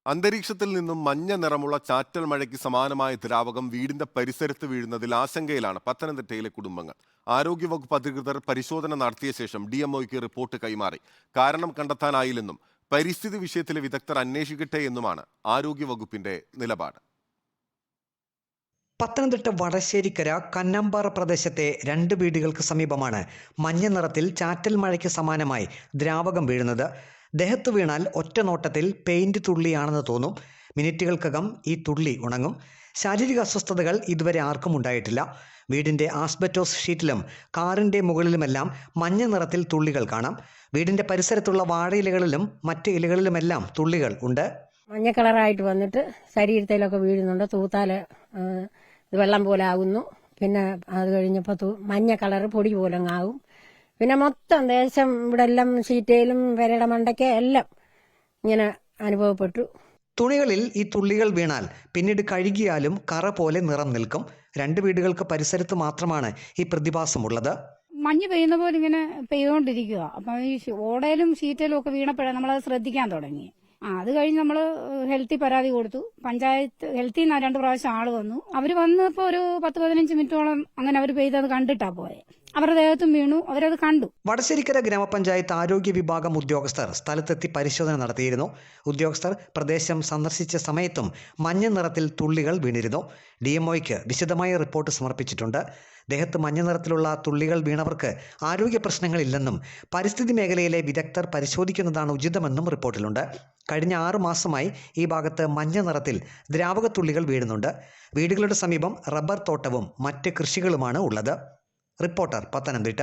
അന്തരീക്ഷത്തിൽ നിന്നും മഞ്ഞ നിറമുള്ള ചാറ്റൽ മഴയ്ക്ക് സമാനമായ ദ്രാവകം വീടിന്റെ പരിസരത്ത് വീഴുന്നതിൽ ആശങ്കയിലാണ് പത്തനംതിട്ടയിലെ കുടുംബങ്ങൾ. ആരോഗ്യവകുപ്പ് അധികൃതർ പരിശോധന നടത്തിയ ശേഷം DMOയ്ക്ക് റിപ്പോർട്ട് കൈമാറി. കാരണം കണ്ടെത്താനായില്ലെന്നും പരിസ്ഥിതി വിഷയത്തിലെ വിദഗ്ധർ അന്വേഷിക്കട്ടെ എന്നുമാണ് ആരോഗ്യവകുപ്പിന്റെ നിലപാട്. പത്തനംതിട്ട വടശ്ശേരിക്കര കന്നമ്പാറ പ്രദേശത്തെ 2 വീടുകൾക്ക് സമീപമാണ് മഞ്ഞ നിറത്തിൽ ചാറ്റൽ മഴയ്ക്ക് സമാനമായി ദ്രാവകം വീഴുന്നത്. ദേഹത്ത് വീണാൽ ഒറ്റ നോട്ടത്തിൽ പെയിന്റ് തുള്ളിയാണെന്ന് തോന്നും. മിനിറ്റുകൾക്കകം ഈ തുള്ളി ഉണങ്ങും. ശാരീരിക അസ്വസ്ഥതകൾ ഇതുവരെ ആർക്കും ഉണ്ടായിട്ടില്ല. വീടിന്റെ ആസ്ബറ്റോസ് ഷീറ്റിലും കാറിന്റെ മുകളിലുമെല്ലാം മഞ്ഞ നിറത്തിൽ തുള്ളികൾ കാണാം. വീടിന്റെ പരിസരത്തുള്ള വാഴയിലകളിലും മറ്റ് ഇലകളിലുമെല്ലാം തുള്ളികൾ ഉണ്ട്. മഞ്ഞ കളറായിട്ട് വന്നിട്ട് ശരീരത്തിലൊക്കെ വീഴുന്നുണ്ട്. തൂത്താല് വെള്ളം പോലെ ആകുന്നു. പിന്നെ അത് കഴിഞ്ഞപ്പോൾ മഞ്ഞ കളറ് പൊടി പോലെ ആകും. പിന്നെ മൊത്തം ദേശം ഇവിടെ എല്ലാം ഷീറ്റയിലും പെരയുടെ മണ്ടയ്ക്ക് എല്ലാം ഇങ്ങനെ അനുഭവപ്പെട്ടു. തുണികളിൽ ഈ തുള്ളികൾ വീണാൽ പിന്നീട് കഴുകിയാലും കറ പോലെ നിറം നിൽക്കും. 2 വീടുകൾക്ക് പരിസരത്ത് മാത്രമാണ് ഈ പ്രതിഭാസമുള്ളത്. മഞ്ഞ് പെയ്യുന്ന പോലെ ഇങ്ങനെ പെയ്തുകൊണ്ടിരിക്കുക. അപ്പം ഈ ഓടയിലും ഷീറ്റയിലും ഒക്കെ വീണപ്പോഴാണ് നമ്മളത് ശ്രദ്ധിക്കാൻ തുടങ്ങി. അത് കഴിഞ്ഞ് നമ്മൾ ഹെൽത്തി പരാതി കൊടുത്തു. പഞ്ചായത്ത് ഹെൽത്തിൽ നിന്ന് 2 പ്രാവശ്യം ആള് വന്നു. അവർ വന്നപ്പോൾ ഒരു 10-15 മിനിറ്റോളം അങ്ങനെ അവർ പെയ്തത് കണ്ടിട്ടാ പോയെ. അവരുടെ ദേഹത്തും വീണു, അവരത് കണ്ടു. വടശ്ശേരിക്കര ഗ്രാമപഞ്ചായത്ത് ആരോഗ്യ വിഭാഗം ഉദ്യോഗസ്ഥർ സ്ഥലത്തെത്തി പരിശോധന നടത്തിയിരുന്നു. ഉദ്യോഗസ്ഥർ പ്രദേശം സന്ദർശിച്ച സമയത്തും മഞ്ഞ നിറത്തിൽ തുള്ളികൾ വീണിരുന്നു. DMOയ്ക്ക് വിശദമായ റിപ്പോർട്ട് സമർപ്പിച്ചിട്ടുണ്ട്. ദേഹത്ത് മഞ്ഞ നിറത്തിലുള്ള തുള്ളികൾ വീണവർക്ക് ആരോഗ്യ പ്രശ്നങ്ങളില്ലെന്നും പരിസ്ഥിതി മേഖലയിലെ വിദഗ്ധർ പരിശോധിക്കുന്നതാണ് ഉചിതമെന്നും റിപ്പോർട്ടിലുണ്ട്. കഴിഞ്ഞ 6 മാസമായി ഈ ഭാഗത്ത് മഞ്ഞ നിറത്തിൽ ദ്രാവകത്തുള്ളികൾ വീഴുന്നുണ്ട്. വീടുകളുടെ സമീപം റബ്ബർ തോട്ടവും മറ്റ് കൃഷികളുമാണ് ഉള്ളത്. റിപ്പോർട്ടർ, പത്തനംതിട്ട.